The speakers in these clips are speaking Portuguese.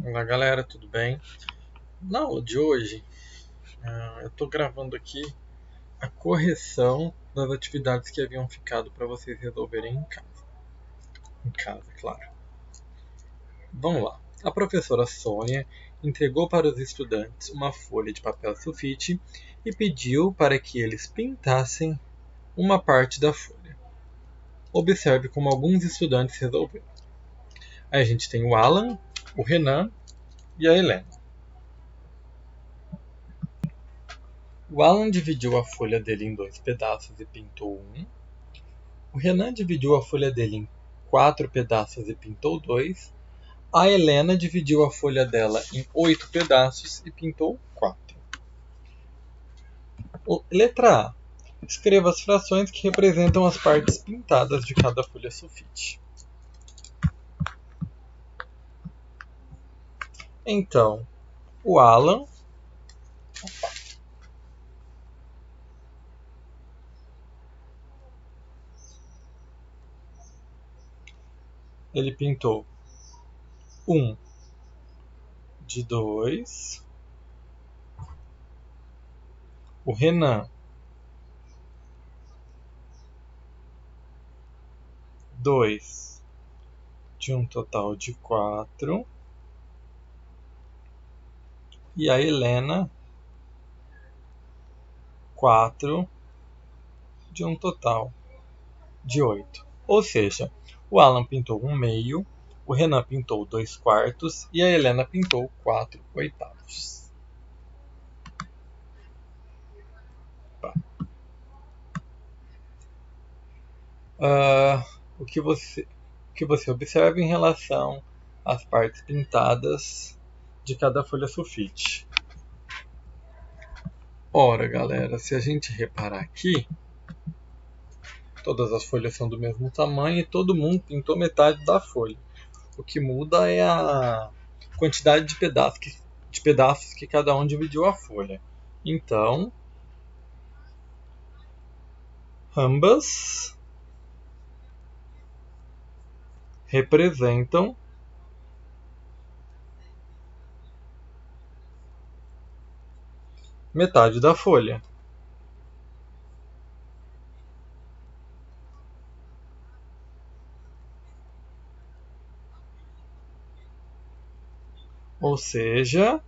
Olá galera, tudo bem? Na aula de hoje, eu estou gravando aqui a correção das atividades que haviam ficado para vocês resolverem em casa. Em casa, claro. Vamos lá. A professora Sônia entregou para os estudantes uma folha de papel sulfite e pediu para que eles pintassem uma parte da folha. Observe como alguns estudantes resolveram. Aí a gente tem o Alan, o Renan e a Helena. O Alan dividiu a folha dele em 2 pedaços e pintou um. O Renan dividiu a folha dele em 4 pedaços e pintou 2. A Helena dividiu a folha dela em 8 pedaços e pintou 4. Letra A. Escreva as frações que representam as partes pintadas de cada folha sulfite. Então, o Alan ele pintou 1 de 2. O Renan 2 de um total de 4. E a Helena 4 de um total de 8. Ou seja, o Alan pintou 1/2, o Renan pintou 2/4 e a Helena pintou 4/8. O que você observa em relação às partes pintadas de cada folha sulfite? Ora, galera, se a gente reparar aqui, todas as folhas são do mesmo tamanho e todo mundo pintou metade da folha. O que muda é a quantidade de pedaços que cada um dividiu a folha. Então, ambas representam metade da folha. Ou seja,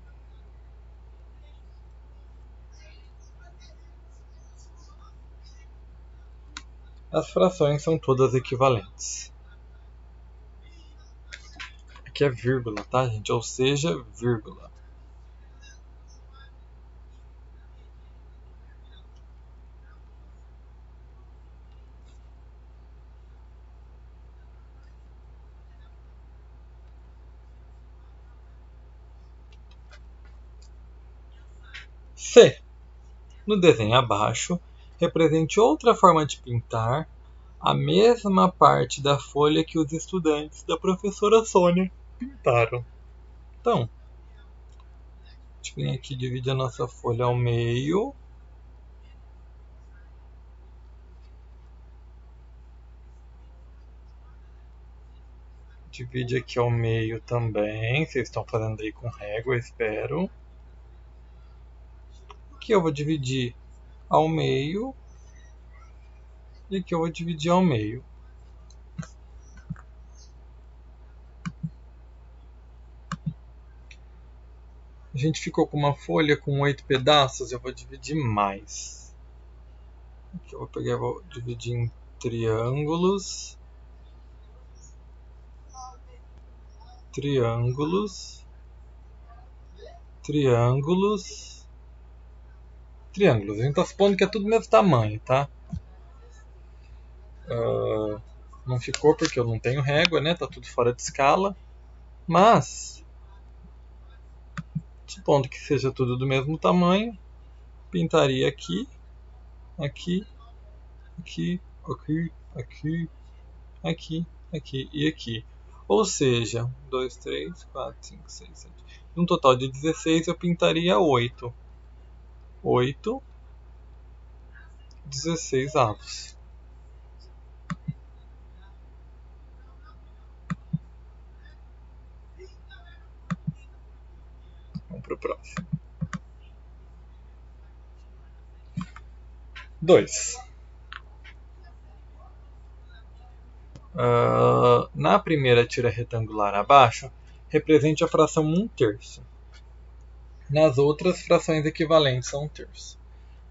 as frações são todas equivalentes. Aqui é vírgula, tá, gente? Ou seja, vírgula. C. No desenho abaixo, represente outra forma de pintar a mesma parte da folha que os estudantes da professora Sônia pintaram. Então, a gente vem aqui e divide a nossa folha ao meio. Divide aqui ao meio também. Vocês estão fazendo aí com régua, eu espero. Aqui eu vou dividir ao meio. E aqui eu vou dividir ao meio. A gente ficou com uma folha com 8 pedaços, eu vou dividir mais. Aqui eu vou pegar e vou dividir em triângulos. Triângulos. Triângulos. Triângulos. A gente está supondo que é tudo do mesmo tamanho, tá? Não ficou porque eu não tenho régua, né? Tá tudo fora de escala. Mas, supondo que seja tudo do mesmo tamanho, pintaria aqui, aqui, aqui, aqui, aqui, aqui, aqui e aqui. Ou seja, 2, 3, 4, 5, 6, 7. Num total de 16 eu pintaria 8. 8 16 avos. para o próximo. 2. Na primeira tira retangular abaixo, represente a fração 1/3. Nas outras, frações equivalentes a 1/3.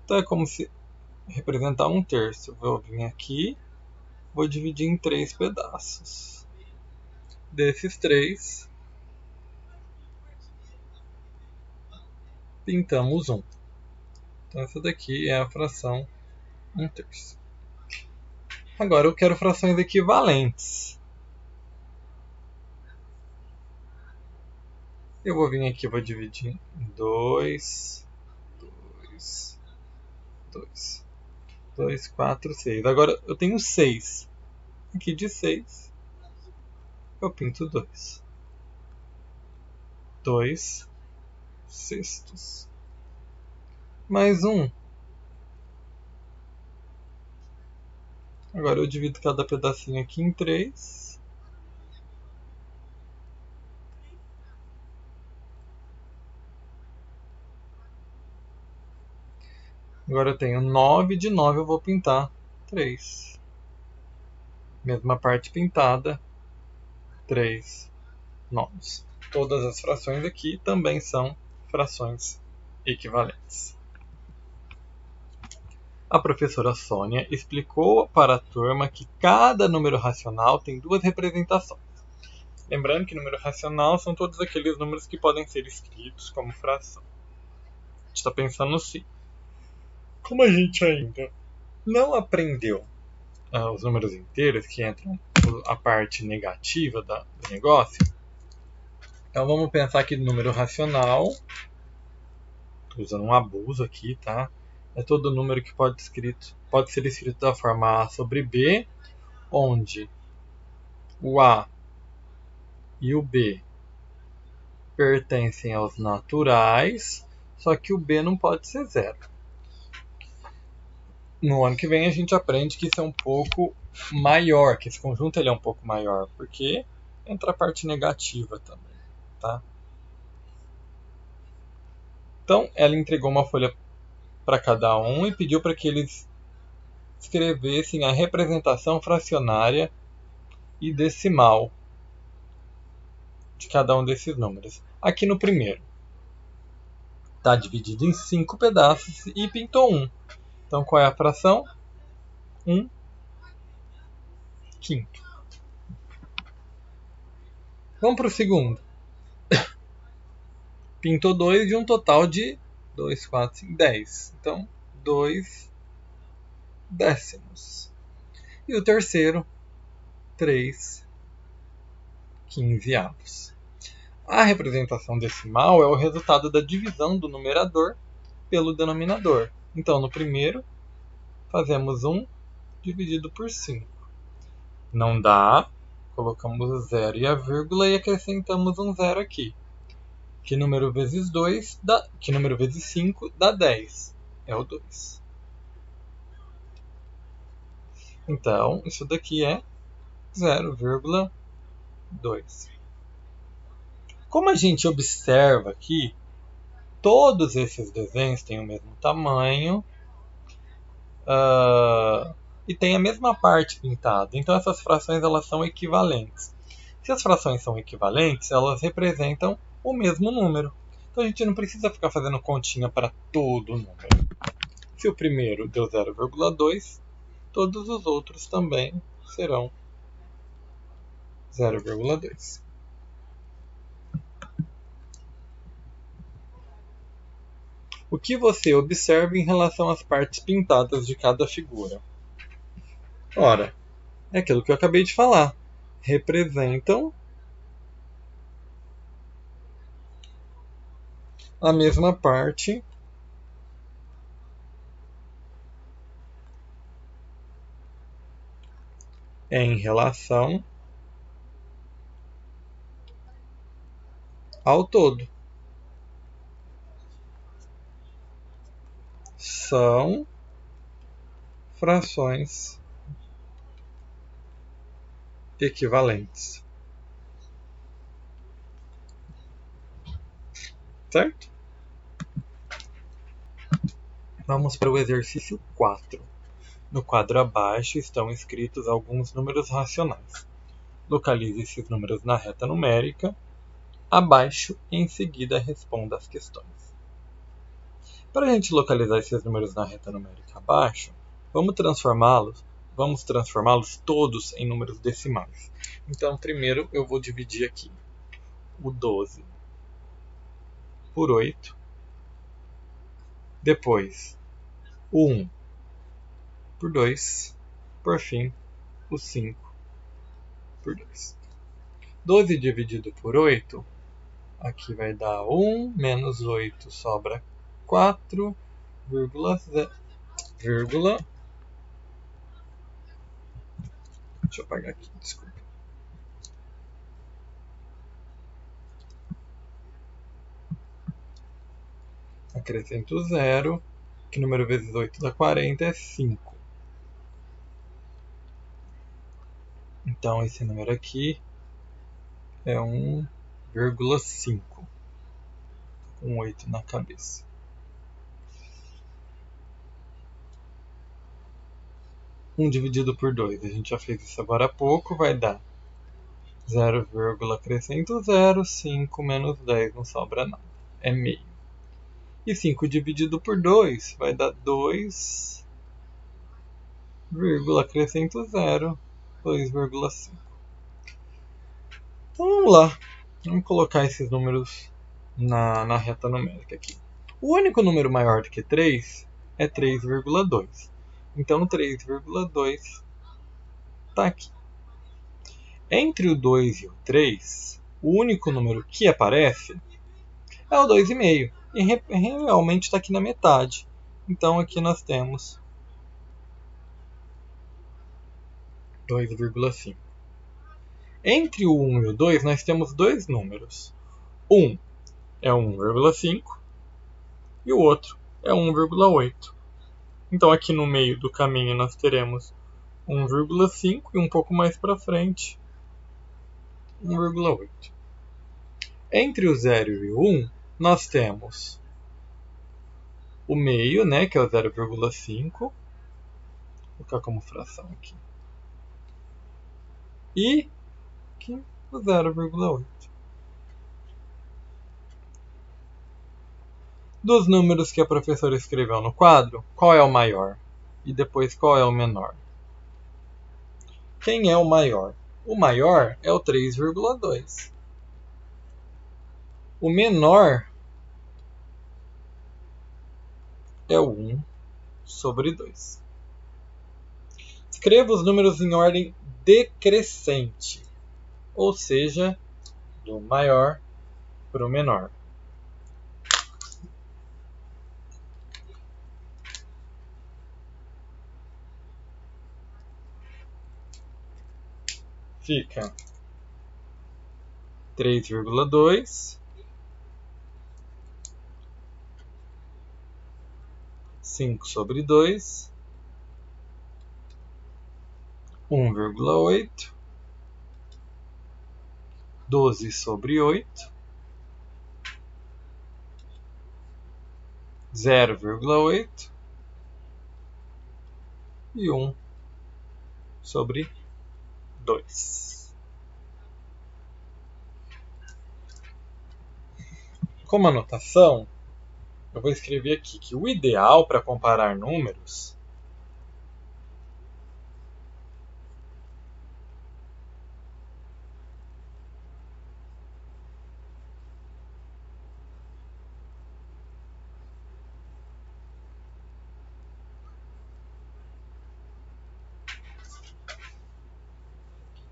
Então é como se representar 1/3. Vou vir aqui, vou dividir em 3 pedaços. Desses 3, pintamos 1. Então essa daqui é a fração 1/3. Agora eu quero frações equivalentes. Eu vou vir aqui, vou dividir em 2, 2, 2, 2, 4, 6. Agora eu tenho 6. Aqui de 6, eu pinto 2. 2 sextos. Mais 1. Agora eu divido cada pedacinho aqui em 3. Agora eu tenho 9. De 9 eu vou pintar 3. Mesma parte pintada, 3 nomes. Todas as frações aqui também são frações equivalentes. A professora Sônia explicou para a turma que cada número racional tem 2 representações. Lembrando que número racional são todos aqueles números que podem ser escritos como fração. A gente está pensando assim. Como a gente ainda não aprendeu os números inteiros, que entram a parte negativa do negócio, então vamos pensar que número racional, estou usando um abuso aqui, tá? É todo número que pode ser escrito da forma A sobre B, onde o A e o B pertencem aos naturais, só que o B não pode ser zero. No ano que vem a gente aprende que isso é um pouco maior, que esse conjunto ele é um pouco maior, porque entra a parte negativa também, tá? Então ela entregou uma folha para cada um e pediu para que eles escrevessem a representação fracionária e decimal de cada um desses números. Aqui no primeiro, está dividido em 5 pedaços e pintou 1. Então qual é a fração? 1/5. Vamos para o segundo. Pintou 2 de um total de 2, 4, 5, 10. Então 2 décimos. E o terceiro, 3 quinzeavos. A representação decimal é o resultado da divisão do numerador pelo denominador. Então, no primeiro, fazemos 1 dividido por 5. Não dá, colocamos o 0 e a vírgula e acrescentamos um 0 aqui. Que número vezes 5 dá 10. É o 2. Então, isso daqui é 0,2. Como a gente observa aqui, todos esses desenhos têm o mesmo tamanho e têm a mesma parte pintada. Então essas frações elas são equivalentes. Se as frações são equivalentes, elas representam o mesmo número. Então a gente não precisa ficar fazendo continha para todo o número. Se o primeiro deu 0,2, todos os outros também serão 0,2. O que você observa em relação às partes pintadas de cada figura? Ora, é aquilo que eu acabei de falar. Representam a mesma parte em relação ao todo. São frações equivalentes. certo? Vamos para o exercício 4. No quadro abaixo estão escritos alguns números racionais. Localize esses números na reta numérica abaixo e em seguida responda as questões. Para a gente localizar esses números na reta numérica abaixo, vamos transformá-los todos em números decimais. Então, primeiro eu vou dividir aqui o 12 por 8, depois o 1 por 2, por fim o 5 por 2. 12 dividido por 8, aqui vai dar 1 menos 8, sobra 4, vírgula. Deixa eu apagar aqui, desculpa. Acrescento 0, que número vezes 8 dá 40, é 5. Então, esse número aqui é 1,5, com 8 na cabeça. Um dividido por 2, a gente já fez isso agora há pouco, vai dar 0, acrescento 0, 5 menos 10, não sobra nada, é meio. E 5 dividido por 2 vai dar 2, acrescento 0, 2,5. Então vamos lá, vamos colocar esses números na reta numérica aqui. O único número maior do que 3 é 3,2. Então 3,2 está aqui. Entre o 2 e o 3, o único número que aparece é o 2,5. E realmente está aqui na metade. Então aqui nós temos 2,5. Entre o 1 e o 2 nós temos dois números. Um é 1,5 e o outro é 1,8. Então aqui no meio do caminho nós teremos 1,5 e um pouco mais para frente 1,8. Entre o 0 e o 1 nós temos o meio, né, que é o 0,5. Vou colocar como fração aqui. E aqui o 0,8. Dos números que a professora escreveu no quadro, qual é o maior? E depois qual é o menor? Quem é o maior? O maior é o 3,2. O menor é o 1 sobre 2. Escreva os números em ordem decrescente, ou seja, do maior para o menor. Fica 3,2, 5 sobre 2, 1,8, 12 sobre 8, 0,8 e 1 sobre 2. Como anotação, eu vou escrever aqui que o ideal para comparar números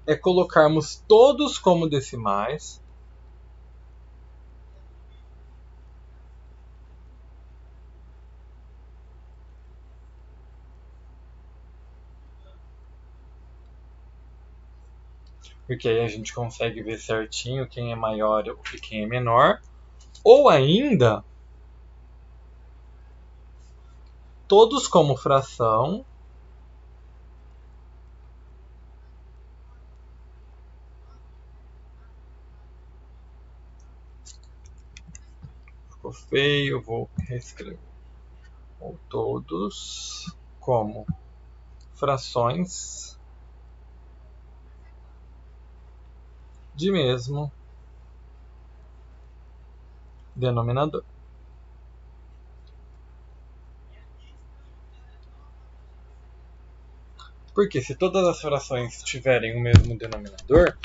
é colocarmos todos como decimais porque aí a gente consegue ver certinho quem é maior e quem é menor, ou ainda todos como fração ficou feio, vou reescrever. Ou todos como frações de mesmo denominador. Porque se todas as frações tiverem o mesmo denominador,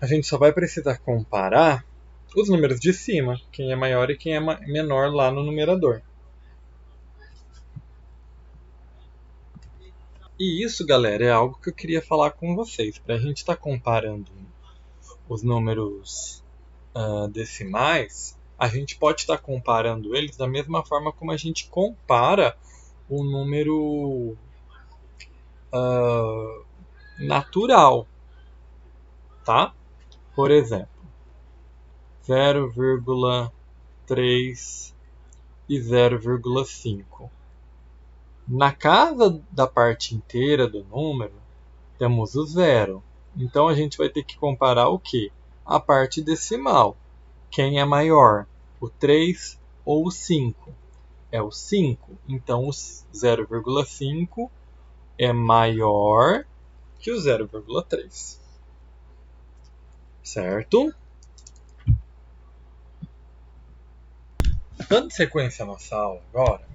a gente só vai precisar comparar os números de cima, quem é maior e quem é menor lá no numerador. E isso, galera, é algo que eu queria falar com vocês. Para a gente estar comparando os números decimais, a gente pode estar comparando eles da mesma forma como a gente compara o número natural, tá? Por exemplo, 0,3 e 0,5. Na casa da parte inteira do número, temos o zero. Então a gente vai ter que comparar o quê? A parte decimal. Quem é maior, o 3 ou o 5? É o 5. Então o 0,5 é maior que o 0,3. Certo? Dando sequência à nossa aula agora,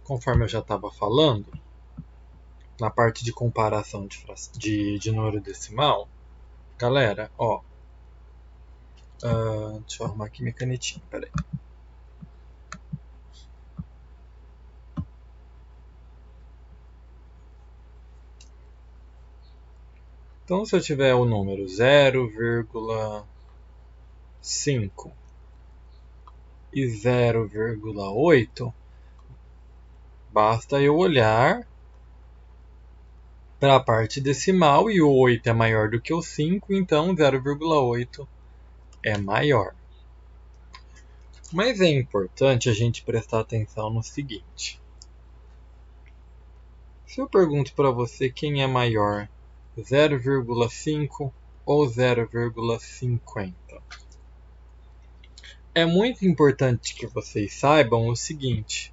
conforme eu já estava falando, na parte de comparação de número decimal, galera, ó, deixa eu arrumar aqui minha canetinha, peraí. Então, se eu tiver o número 0,5 e 0,8, basta eu olhar para a parte decimal e o 8 é maior do que o 5, então 0,8 é maior. Mas é importante a gente prestar atenção no seguinte. Se eu pergunto para você quem é maior, 0,5 ou 0,50, é muito importante que vocês saibam o seguinte.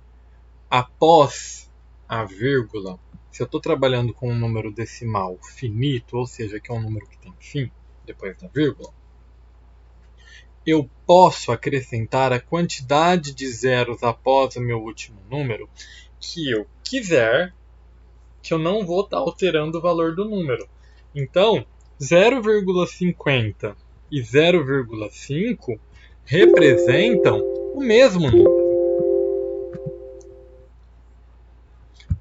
Após a vírgula, se eu estou trabalhando com um número decimal finito, ou seja, que é um número que tem fim, depois da vírgula, eu posso acrescentar a quantidade de zeros após o meu último número que eu quiser, que eu não vou estar alterando o valor do número. Então, 0,50 e 0,5 representam o mesmo número.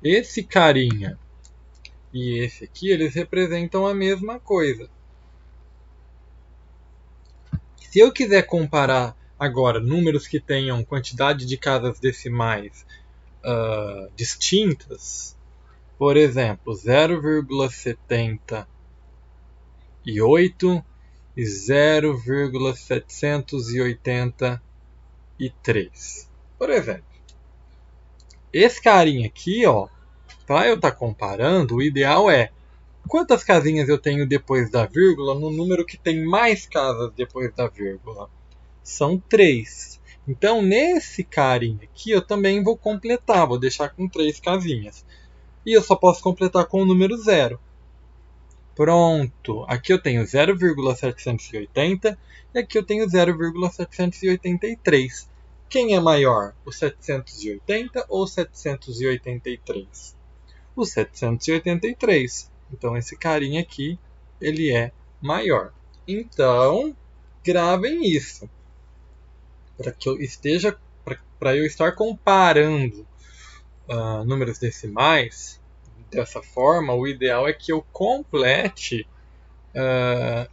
Esse carinha e esse aqui, eles representam a mesma coisa. Se eu quiser comparar agora números que tenham quantidade de casas decimais distintas, por exemplo, 0,78 e 0,783. Por exemplo, esse carinha aqui, ó, para eu estar comparando, o ideal é quantas casinhas eu tenho depois da vírgula no número que tem mais casas depois da vírgula? São 3. Então, nesse carinha aqui, eu também vou completar, vou deixar com 3 casinhas. E eu só posso completar com o número 0. Pronto, aqui eu tenho 0,780 e aqui eu tenho 0,783. Quem é maior, o 780 ou o 783? O 783. Então esse carinha aqui, ele é maior. Então, gravem isso. Para que eu esteja, para eu estar comparando números decimais dessa forma, o ideal é que eu complete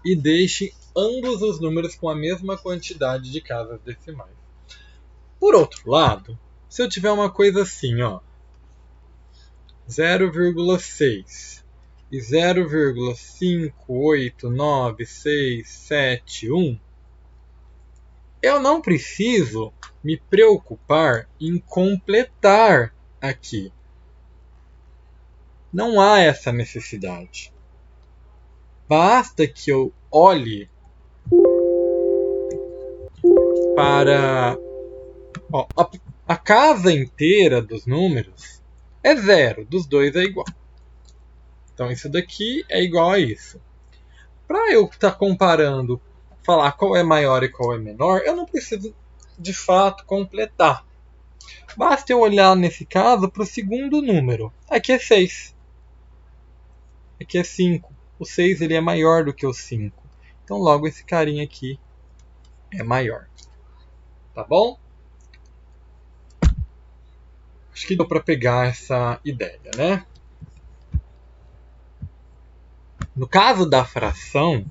e deixe ambos os números com a mesma quantidade de casas decimais. Por outro lado, se eu tiver uma coisa assim, ó, 0,6 e 0,58967, eu não preciso me preocupar em completar aqui. Não há essa necessidade. Basta que eu olhe para... Ó, a casa inteira dos números é 0, dos dois é igual. Então isso daqui é igual a isso. Para eu estar comparando, falar qual é maior e qual é menor, eu não preciso de fato completar. Basta eu olhar nesse caso para o segundo número. Aqui é 6. Aqui é 5. O 6 ele é maior do que o 5. Então logo esse carinha aqui é maior. Tá bom? Acho que deu para pegar essa ideia, né? No caso da fração,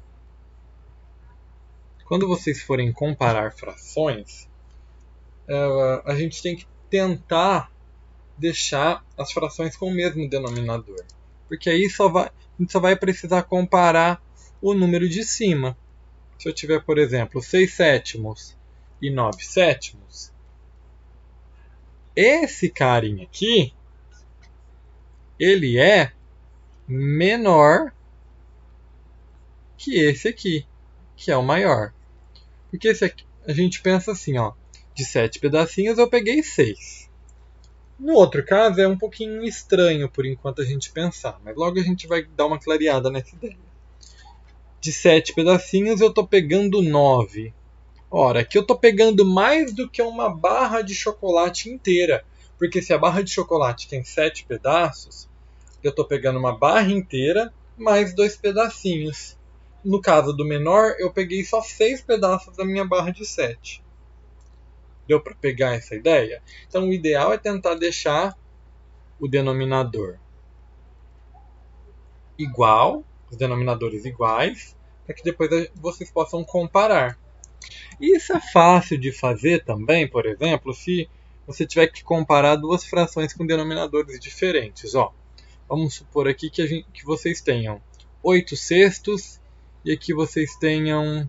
quando vocês forem comparar frações, a gente tem que tentar deixar as frações com o mesmo denominador. Porque aí a gente só vai precisar comparar o número de cima. Se eu tiver, por exemplo, 6 sétimos e 9 sétimos, esse carinha aqui, ele é menor que esse aqui, que é o maior. Porque esse aqui, a gente pensa assim, ó, de 7 pedacinhos eu peguei 6. No outro caso é um pouquinho estranho por enquanto a gente pensar, mas logo a gente vai dar uma clareada nessa ideia. De 7 pedacinhos eu estou pegando 9. Ora, aqui eu estou pegando mais do que uma barra de chocolate inteira. Porque se a barra de chocolate tem 7 pedaços, eu estou pegando uma barra inteira mais 2 pedacinhos. No caso do menor, eu peguei só 6 pedaços da minha barra de 7. Deu para pegar essa ideia? Então o ideal é tentar deixar o denominador igual, os denominadores iguais, para que depois vocês possam comparar. Isso é fácil de fazer também, por exemplo, se você tiver que comparar duas frações com denominadores diferentes. Ó, vamos supor aqui que vocês tenham 8 sextos e aqui vocês tenham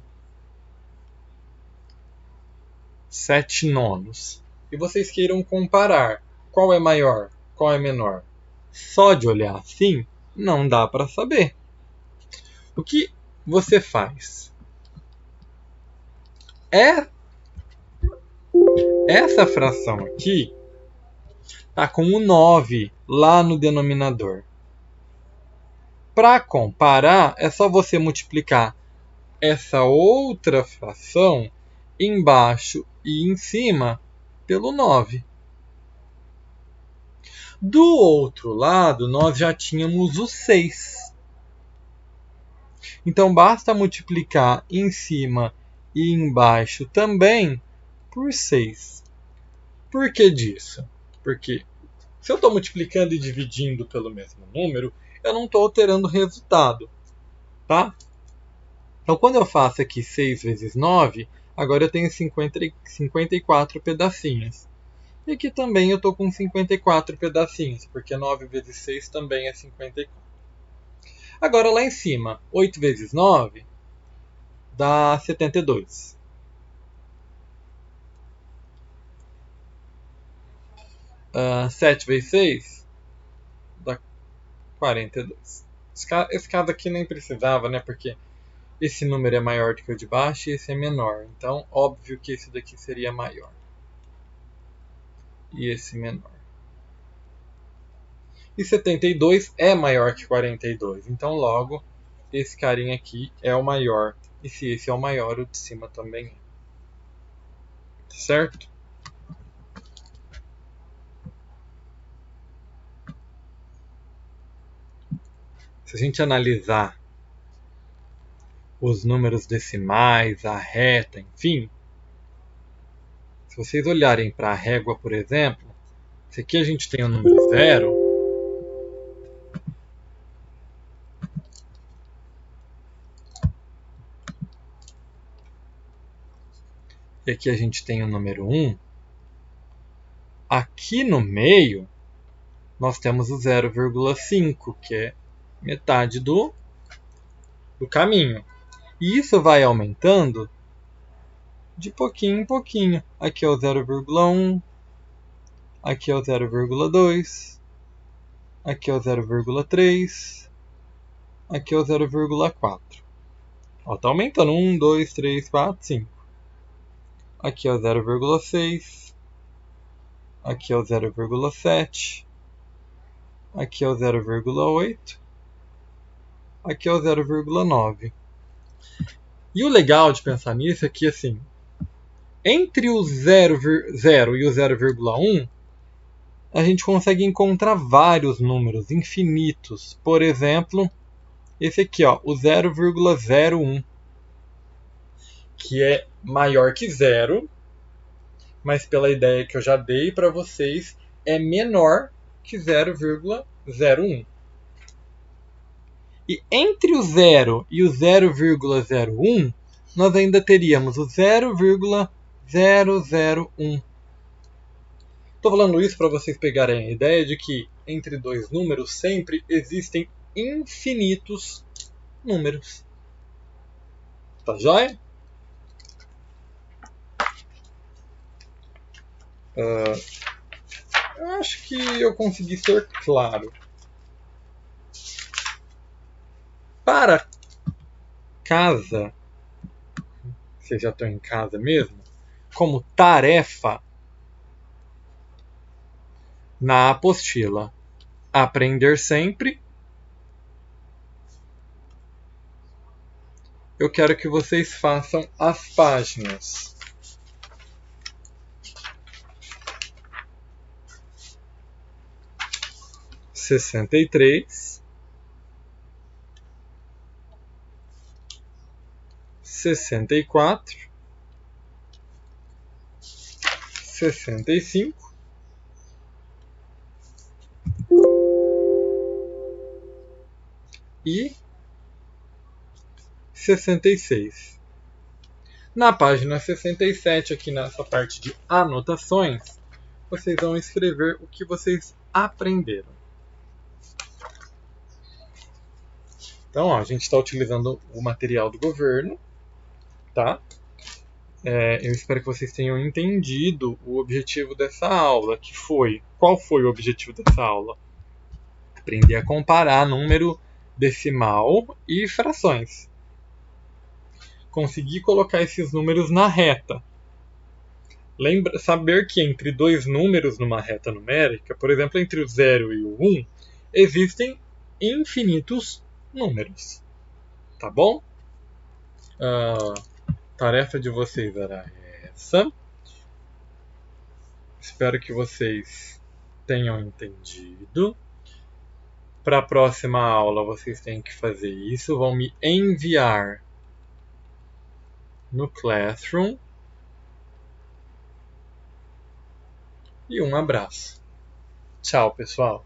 7 nonos. E vocês queiram comparar qual é maior, qual é menor. Só de olhar assim, não dá para saber. O que você faz? Essa fração aqui está com o 9 lá no denominador. Para comparar, é só você multiplicar essa outra fração embaixo e em cima pelo 9. Do outro lado, nós já tínhamos o 6. Então, basta multiplicar em cima e embaixo também por 6. Por que disso? Porque se eu estou multiplicando e dividindo pelo mesmo número, eu não estou alterando o resultado. Tá? Então, quando eu faço aqui 6 vezes 9, agora eu tenho 54 pedacinhos. E aqui também eu estou com 54 pedacinhos, porque 9 vezes 6 também é 54. Agora lá em cima, 8 vezes 9 dá 72. Uh, 7 vezes 6 dá 42. Esse caso aqui nem precisava, né? Porque esse número é maior do que o de baixo e esse é menor. Então, óbvio que esse daqui seria maior. E esse menor. E 72 é maior que 42. Então, logo, esse carinha aqui é o maior. E se esse é o maior, o de cima também é. Certo? Se a gente analisar os números decimais, a reta, enfim, se vocês olharem para a régua, por exemplo, se aqui a gente tem o número 0, e aqui a gente tem o número 1, aqui no meio nós temos o 0,5, que é metade do caminho. E isso vai aumentando de pouquinho em pouquinho. Aqui é o 0,1, aqui é o 0,2, aqui é o 0,3, aqui é o 0,4. Está aumentando. 1, 2, 3, 4, 5. aqui é o 0,6, aqui é o 0,7, aqui é o 0,8, aqui é o 0,9. E o legal de pensar nisso é que, assim, entre o 0 e o 0,1, a gente consegue encontrar vários números infinitos. Por exemplo, esse aqui, ó, o 0,01, que é maior que zero, mas pela ideia que eu já dei para vocês, é menor que 0,01. E entre o 0 e o 0,01, nós ainda teríamos o 0,001. Estou falando isso para vocês pegarem a ideia de que entre dois números sempre existem infinitos números. Tá joia? Eu acho que eu consegui ser claro. Para casa, vocês já estão em casa mesmo, como tarefa, na apostila Aprender Sempre, eu quero que vocês façam as páginas 63, 64, 65 e 66. Na página 67, aqui nessa parte de anotações, vocês vão escrever o que vocês aprenderam. Então, ó, a gente está utilizando o material do governo, tá? Eu espero que vocês tenham entendido o objetivo dessa aula, que foi... Qual foi o objetivo dessa aula? Aprender a comparar número decimal e frações. Conseguir colocar esses números na reta. Saber que entre dois números numa reta numérica, por exemplo, entre o 0 e o 1, existem infinitos números. Tá bom? Tarefa de vocês era essa. Espero que vocês tenham entendido. Para a próxima aula vocês têm que fazer isso. Vão me enviar no Classroom. E um abraço. Tchau, pessoal.